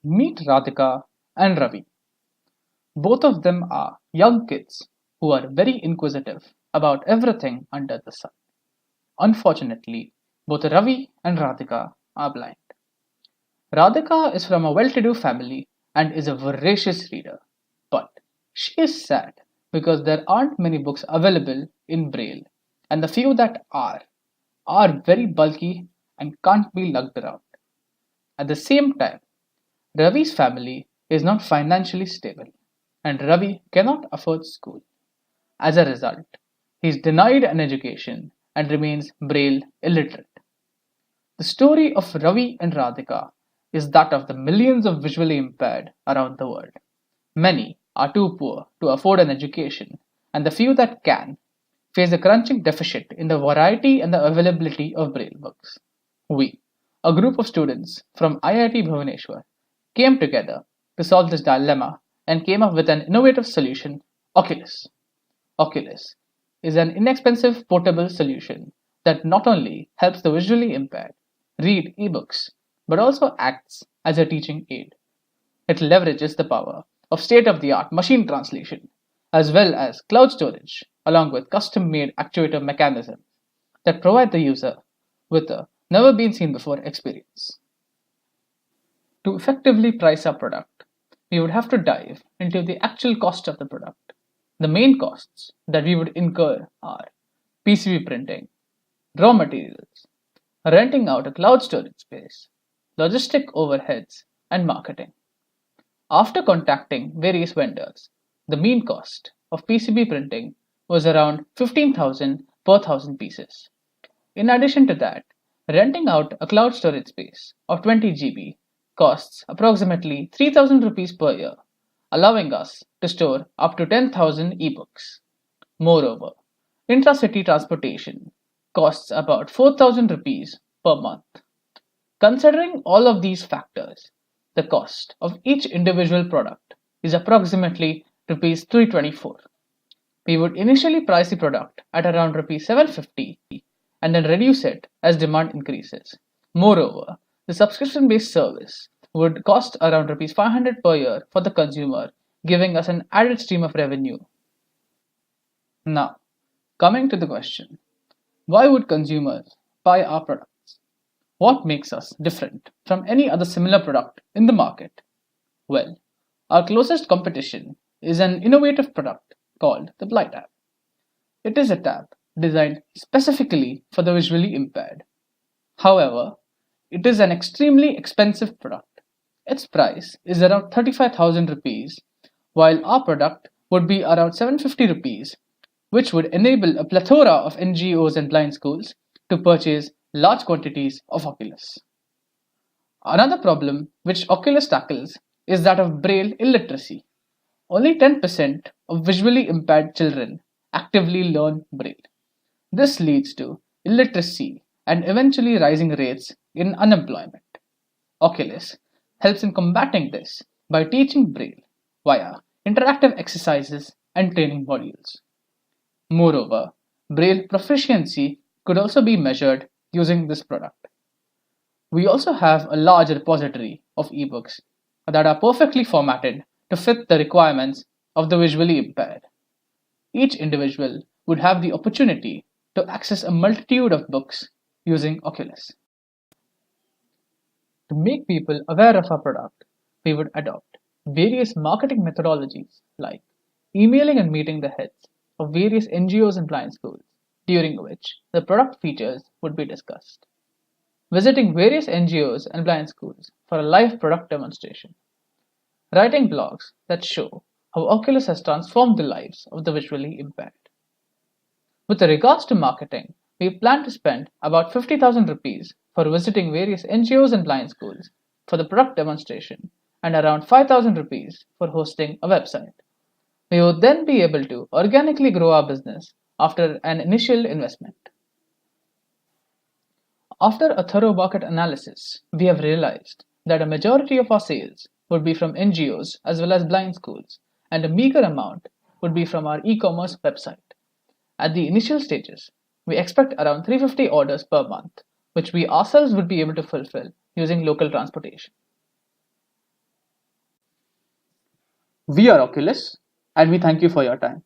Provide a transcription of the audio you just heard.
Meet Radhika and Ravi. Both of them are young kids who are very inquisitive about everything under the sun. Unfortunately, both Ravi and Radhika are blind. Radhika is from a well to do family and is a voracious reader, but she is sad because there aren't many books available in Braille, and the few that are very bulky and can't be lugged around. At the same time, Ravi's family is not financially stable, and Ravi cannot afford school. As a result, he is denied an education and remains Braille illiterate. The story of Ravi and Radhika is that of the millions of visually impaired around the world. Many are too poor to afford an education, and the few that can face a crunching deficit in the variety and the availability of Braille books. We, a group of students from IIT Bhubaneswar, came together to solve this dilemma and came up with an innovative solution, Oculus. Oculus is an inexpensive portable solution that not only helps the visually impaired read ebooks but also acts as a teaching aid. It leverages the power of state of the art machine translation as well as cloud storage along with custom made actuator mechanisms that provide the user with a never been seen before experience. To effectively price our product, we would have to dive into the actual cost of the product. The main costs that we would incur are PCB printing, raw materials, renting out a cloud storage space, logistic overheads, and marketing. After contacting various vendors, the mean cost of PCB printing was around 15,000 per 1,000 pieces. In addition to that, renting out a cloud storage space of 20 GB costs approximately 3,000 rupees per year, allowing us to store up to 10,000 ebooks. Moreover, intra-city transportation costs about 4,000 rupees per month. Considering all of these factors, the cost of each individual product is approximately rupees 324. We would initially price the product at around rupees 750 and then reduce it as demand increases. Moreover, the subscription-based service would cost around rupees 500 per year for the consumer, giving us an added stream of revenue. Now, coming to the question, why would consumers buy our products? What makes us different from any other similar product in the market? Well, our closest competition is an innovative product called the Blight app. It is a tab designed specifically for the visually impaired. However, it is an extremely expensive product. Its price is around 35,000 rupees, while our product would be around 750 rupees, which would enable a plethora of NGOs and blind schools to purchase large quantities of Oculus. Another problem which Oculus tackles is that of Braille illiteracy. Only 10% of visually impaired children actively learn Braille. This leads to illiteracy and eventually rising rates in unemployment. Oculus helps in combating this by teaching Braille via interactive exercises and training modules. Moreover, Braille proficiency could also be measured using this product. We also have a large repository of ebooks that are perfectly formatted to fit the requirements of the visually impaired. Each individual would have the opportunity to access a multitude of books using Oculus. To make people aware of our product, we would adopt various marketing methodologies like emailing and meeting the heads of various NGOs and blind schools, during which the product features would be discussed. Visiting various NGOs and blind schools for a live product demonstration. Writing blogs that show how Oculus has transformed the lives of the visually impaired. With regards to marketing, we plan to spend about 50,000 rupees for visiting various NGOs and blind schools for the product demonstration and around 5,000 rupees for hosting a website. We would then be able to organically grow our business after an initial investment. After a thorough market analysis, we have realized that a majority of our sales would be from NGOs as well as blind schools, and a meager amount would be from our e-commerce website. At the initial stages, we expect around 350 orders per month, which we ourselves would be able to fulfill using local transportation. We are Oculus, and we thank you for your time.